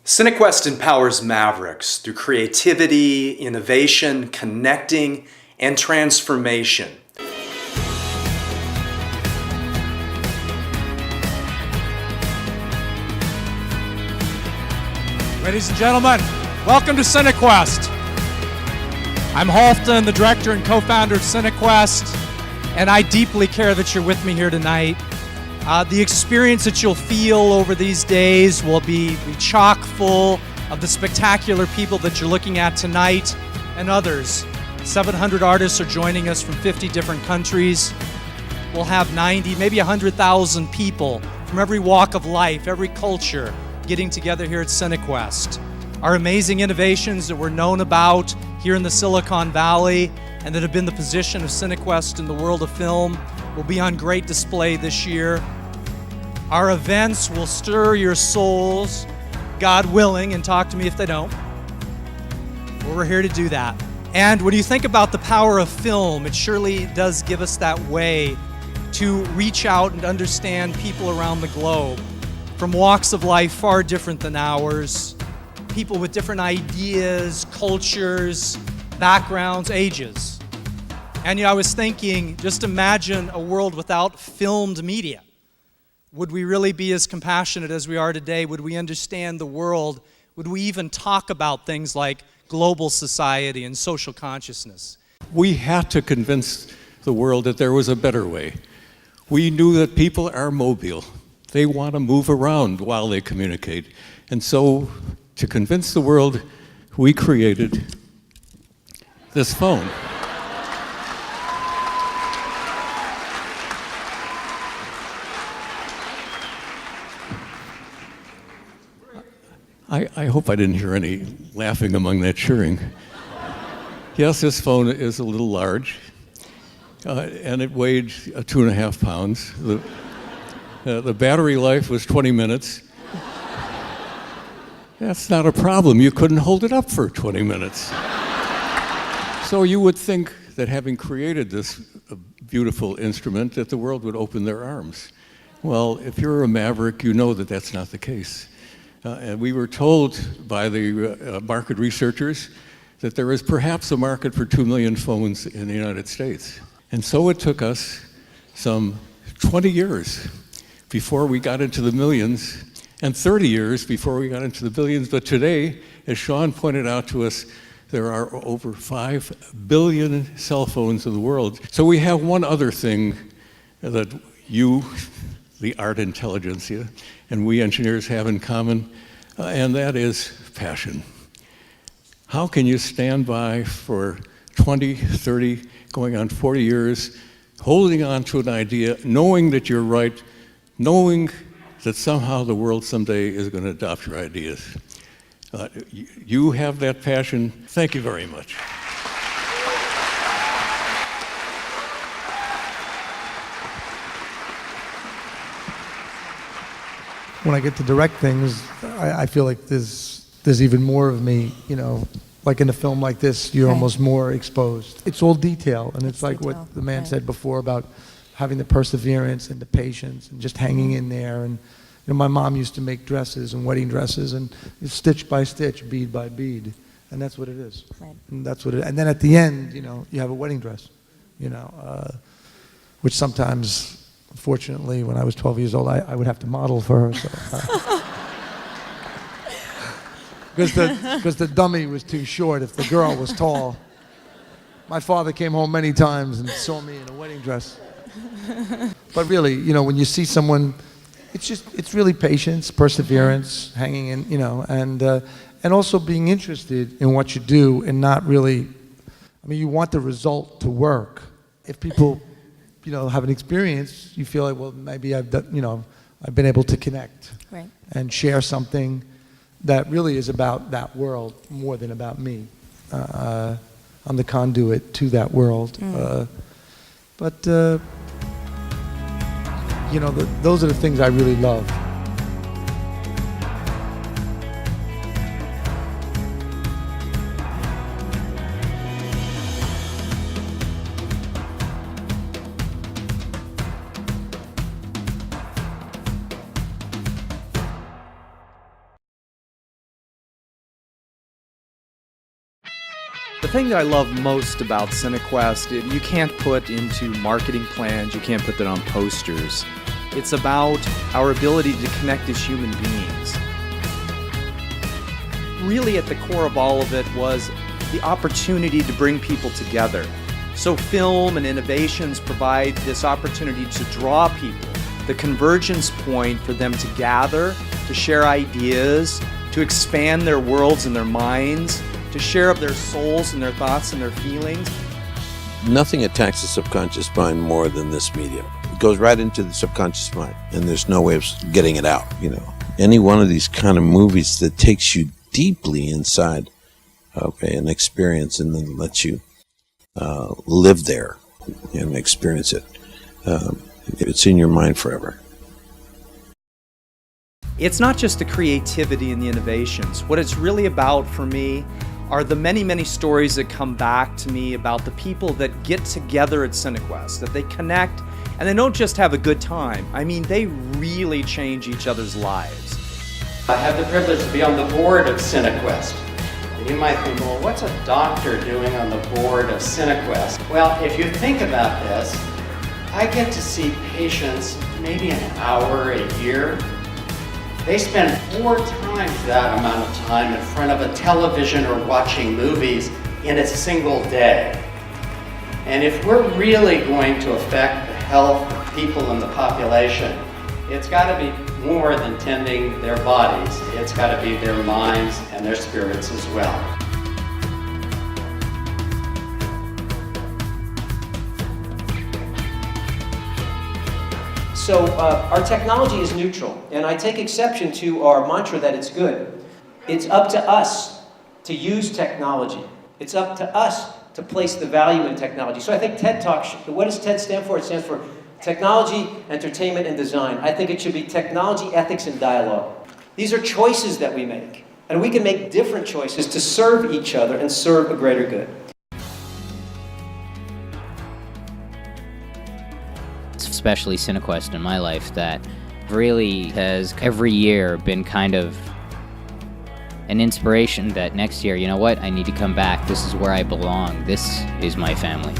CineQuest empowers Mavericks through creativity, innovation, connecting, and transformation. Ladies and gentlemen, welcome to CineQuest. I'm Halfton, the director and co-founder of CineQuest, and I deeply care that you're with me here tonight. The experience that you'll feel over these days will be chock full of the spectacular people that you're looking at tonight and others. 700 artists are joining us from 50 different countries. We'll have 90, maybe 100,000 people from every walk of life, every culture, getting together here at CineQuest. Our amazing innovations that we're known about here in the Silicon Valley and that have been the position of CineQuest in the world of film will be on great display this year. Our events will stir your souls, God willing, and talk to me if they don't. Well, we're here to do that. And when you think about the power of film, it surely does give us that way to reach out and understand people around the globe from walks of life far different than ours, people with different ideas, cultures, backgrounds, ages. And I was thinking, just imagine a world without filmed media. Would we really be as compassionate as we are today? Would we understand the world? Would we even talk about things like global society and social consciousness? We had to convince the world that there was a better way. We knew that people are mobile. They want to move around while they communicate. And so, to convince the world, we created this phone. I hope I didn't hear any laughing among that cheering. Yes, this phone is a little large, and it weighed 2.5 pounds. The battery life was 20 minutes. That's not a problem. You couldn't hold it up for 20 minutes. So you would think that having created this beautiful instrument, that the world would open their arms. Well, if you're a maverick, you know that that's not the case. And we were told by the market researchers that there is perhaps a market for 2 million phones in the United States. And so it took us some 20 years before we got into the millions, and 30 years before we got into the billions. But today, as Sean pointed out to us, there are over 5 billion cell phones in the world. So we have one other thing that you, the art intelligentsia, and we engineers have in common, and that is passion. How can you stand by for 20, 30, going on 40 years, holding on to an idea, knowing that you're right, knowing that somehow the world someday is going to adopt your ideas? You have that passion. Thank you very much. When I get to direct things, I feel like there's even more of me, like in a film like this, you're almost more exposed. It's all detail, and it's like detail. What the man said before about having the perseverance and the patience and just hanging in there. And my mom used to make dresses and wedding dresses, and it's stitch by stitch, bead by bead, and that's what it is. Right. And that's what it. And then at the end, you have a wedding dress, which sometimes. Unfortunately, when I was 12 years old, I would have to model for her. Because the dummy was too short if the girl was tall. My father came home many times and saw me in a wedding dress. But really, when you see someone, it's really patience, perseverance, hanging in, and also being interested in what you do and not really, you want the result to work. If people have an experience, you feel like, well, maybe I've done, I've been able to connect and share something that really is about that world more than about me. I'm the conduit to that world. But those are the things I really love. thing that I love most about CineQuest, you can't put into marketing plans, you can't put that on posters. It's about our ability to connect as human beings. Really at the core of all of it was the opportunity to bring people together. So film and innovations provide this opportunity to draw people, the convergence point for them to gather, to share ideas, to expand their worlds and their minds, to share of their souls and their thoughts and their feelings. Nothing attacks the subconscious mind more than this medium. It goes right into the subconscious mind, and there's no way of getting it out, you know. Any one of these kind of movies that takes you deeply inside, okay, an experience and then lets you live there and experience it. It's in your mind forever. It's not just the creativity and the innovations. What it's really about for me are the many, many stories that come back to me about the people that get together at CineQuest, that they connect, and they don't just have a good time. I mean, they really change each other's lives. I have the privilege to be on the board of CineQuest. And you might think, well, what's a doctor doing on the board of CineQuest? Well, if you think about this, I get to see patients maybe an hour a year. They spend 4 times that amount of time in front of a television or watching movies in a single day. And if we're really going to affect the health of people in the population, it's got to be more than tending their bodies. It's got to be their minds and their spirits as well. So our technology is neutral, and I take exception to our mantra that it's good. It's up to us to use technology. It's up to us to place the value in technology. So I think TED Talk, what does TED stand for? It stands for Technology, Entertainment, and Design. I think it should be Technology, Ethics, and Dialogue. These are choices that we make, and we can make different choices to serve each other and serve a greater good. Especially CineQuest in my life, that really has every year been kind of an inspiration that next year, you know what, I need to come back. This is where I belong. This is my family.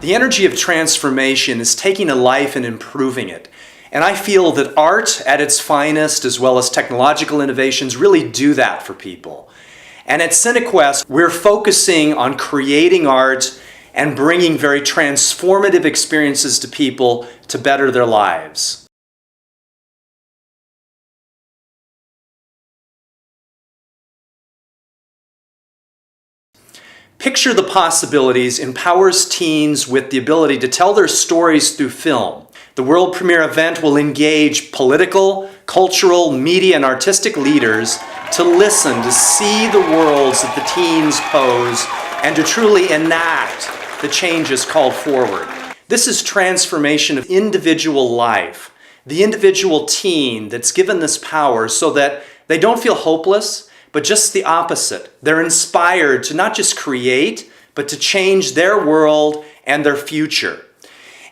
The energy of transformation is taking a life and improving it. And I feel that art at its finest, as well as technological innovations, really do that for people. And at CineQuest, we're focusing on creating art and bringing very transformative experiences to people to better their lives. Picture the Possibilities empowers teens with the ability to tell their stories through film. The world premiere event will engage political, cultural, media, and artistic leaders to listen, to see the worlds that the teens pose, and to truly enact the changes called forward. This is transformation of individual life, the individual teen that's given this power so that they don't feel hopeless, but just the opposite. They're inspired to not just create, but to change their world and their future.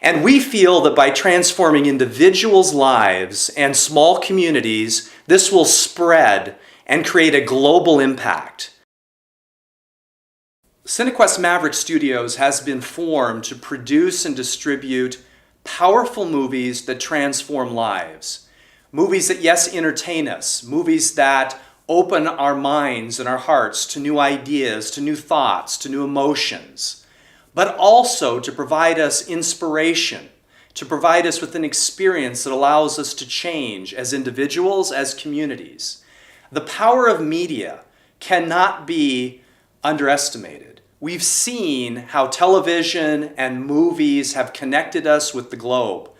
And we feel that by transforming individuals' lives and small communities, this will spread and create a global impact. CineQuest Maverick Studios has been formed to produce and distribute powerful movies that transform lives. Movies that, yes, entertain us. Movies that open our minds and our hearts to new ideas, to new thoughts, to new emotions, but also to provide us inspiration, to provide us with an experience that allows us to change as individuals, as communities. The power of media cannot be underestimated. We've seen how television and movies have connected us with the globe.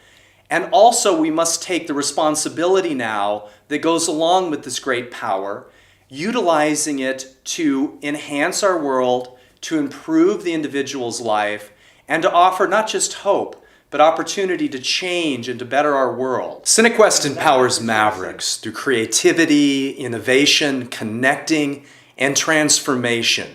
And also we must take the responsibility now that goes along with this great power, utilizing it to enhance our world, to improve the individual's life, and to offer not just hope, but opportunity to change and to better our world. CineQuest empowers mavericks through creativity, innovation, connecting, and transformation.